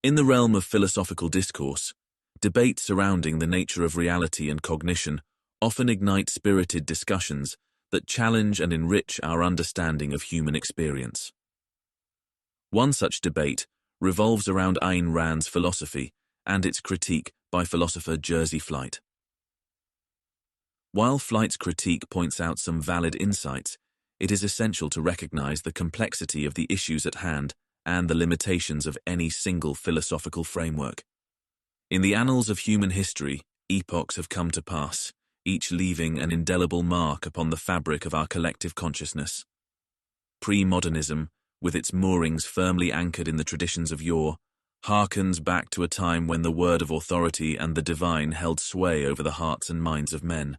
In the realm of philosophical discourse, debate surrounding the nature of reality and cognition often ignite spirited discussions that challenge and enrich our understanding of human experience. One such debate revolves around Ayn Rand's philosophy and its critique by philosopher Jerzy Flight. While Flight's critique points out some valid insights, it is essential to recognize the complexity of the issues at hand and the limitations of any single philosophical framework. In the annals of human history, epochs have come to pass, each leaving an indelible mark upon the fabric of our collective consciousness. Pre-modernism, with its moorings firmly anchored in the traditions of yore, harkens back to a time when the word of authority and the divine held sway over the hearts and minds of men.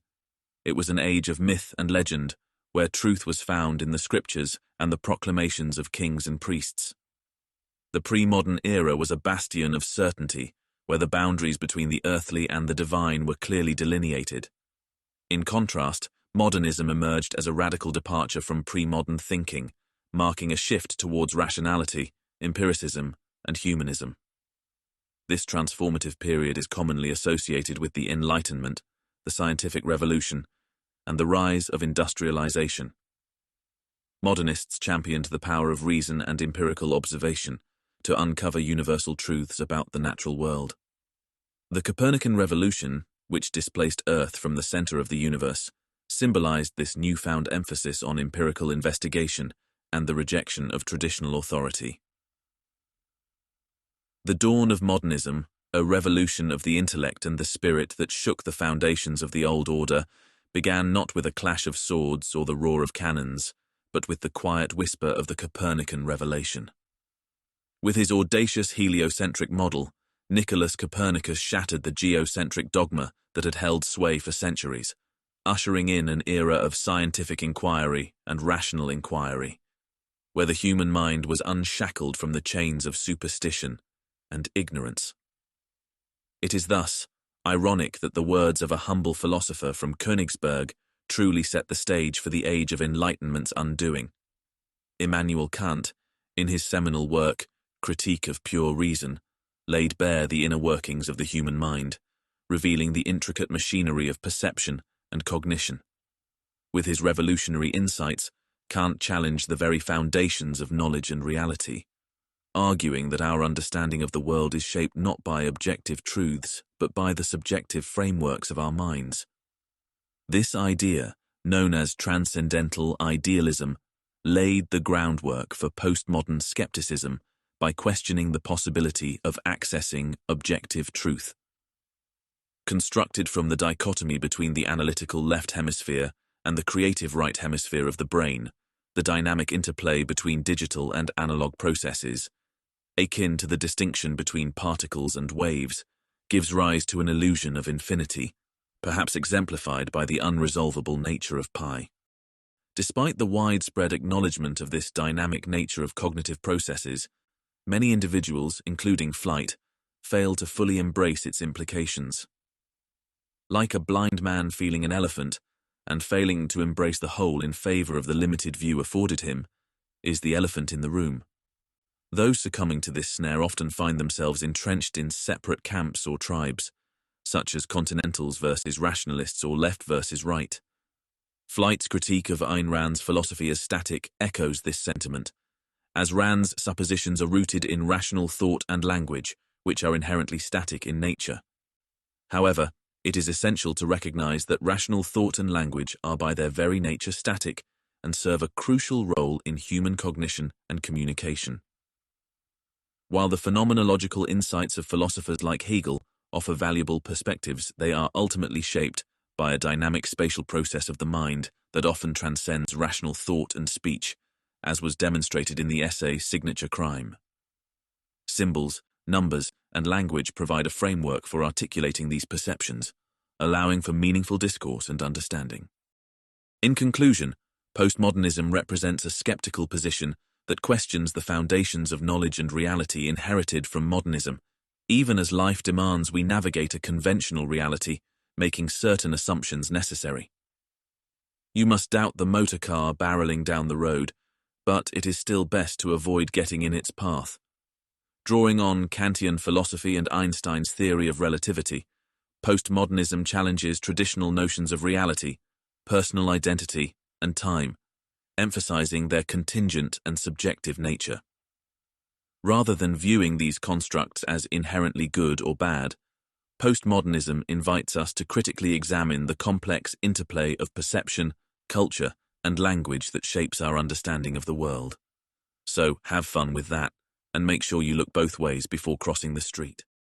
It was an age of myth and legend, where truth was found in the scriptures and the proclamations of kings and priests. The pre-modern era was a bastion of certainty, where the boundaries between the earthly and the divine were clearly delineated. In contrast, modernism emerged as a radical departure from pre-modern thinking, marking a shift towards rationality, empiricism, and humanism. This transformative period is commonly associated with the Enlightenment, the scientific revolution, and the rise of industrialization. Modernists championed the power of reason and empirical observation to uncover universal truths about the natural world. The Copernican Revolution, which displaced Earth from the center of the universe, symbolized this newfound emphasis on empirical investigation and the rejection of traditional authority. The dawn of modernism, a revolution of the intellect and the spirit that shook the foundations of the old order, began not with a clash of swords or the roar of cannons, but with the quiet whisper of the Copernican revelation. With his audacious heliocentric model, Nicholas Copernicus shattered the geocentric dogma that had held sway for centuries, ushering in an era of scientific inquiry and rational inquiry, where the human mind was unshackled from the chains of superstition and ignorance. It is thus ironic that the words of a humble philosopher from Königsberg truly set the stage for the age of Enlightenment's undoing. Immanuel Kant, in his seminal work, Critique of Pure Reason, laid bare the inner workings of the human mind, revealing the intricate machinery of perception and cognition. With his revolutionary insights, Kant challenged the very foundations of knowledge and reality, arguing that our understanding of the world is shaped not by objective truths, but by the subjective frameworks of our minds. This idea, known as transcendental idealism, laid the groundwork for postmodern skepticism by questioning the possibility of accessing objective truth. Constructed from the dichotomy between the analytical left hemisphere and the creative right hemisphere of the brain, the dynamic interplay between digital and analog processes, akin to the distinction between particles and waves, gives rise to an illusion of infinity, perhaps exemplified by the unresolvable nature of pi. Despite the widespread acknowledgement of this dynamic nature of cognitive processes, many individuals, including Flight, fail to fully embrace its implications. Like a blind man feeling an elephant and failing to embrace the whole in favor of the limited view afforded him, is the elephant in the room. Those succumbing to this snare often find themselves entrenched in separate camps or tribes, such as continentals versus rationalists or left versus right. Flight's critique of Ayn Rand's philosophy as static echoes this sentiment, as Rand's suppositions are rooted in rational thought and language, which are inherently static in nature. However, it is essential to recognize that rational thought and language are by their very nature static and serve a crucial role in human cognition and communication. While the phenomenological insights of philosophers like Hegel offer valuable perspectives, they are ultimately shaped by a dynamic spatial process of the mind that often transcends rational thought and speech, as was demonstrated in the essay Signature Crime. Symbols, numbers, and language provide a framework for articulating these perceptions, allowing for meaningful discourse and understanding. In conclusion, postmodernism represents a skeptical position that questions the foundations of knowledge and reality inherited from modernism, even as life demands we navigate a conventional reality, making certain assumptions necessary. You must doubt the motor car barreling down the road, but it is still best to avoid getting in its path. Drawing on Kantian philosophy and Einstein's theory of relativity, postmodernism challenges traditional notions of reality, personal identity, and time, emphasizing their contingent and subjective nature. Rather than viewing these constructs as inherently good or bad, postmodernism invites us to critically examine the complex interplay of perception, culture, and language that shapes our understanding of the world. So, have fun with that, and make sure you look both ways before crossing the street.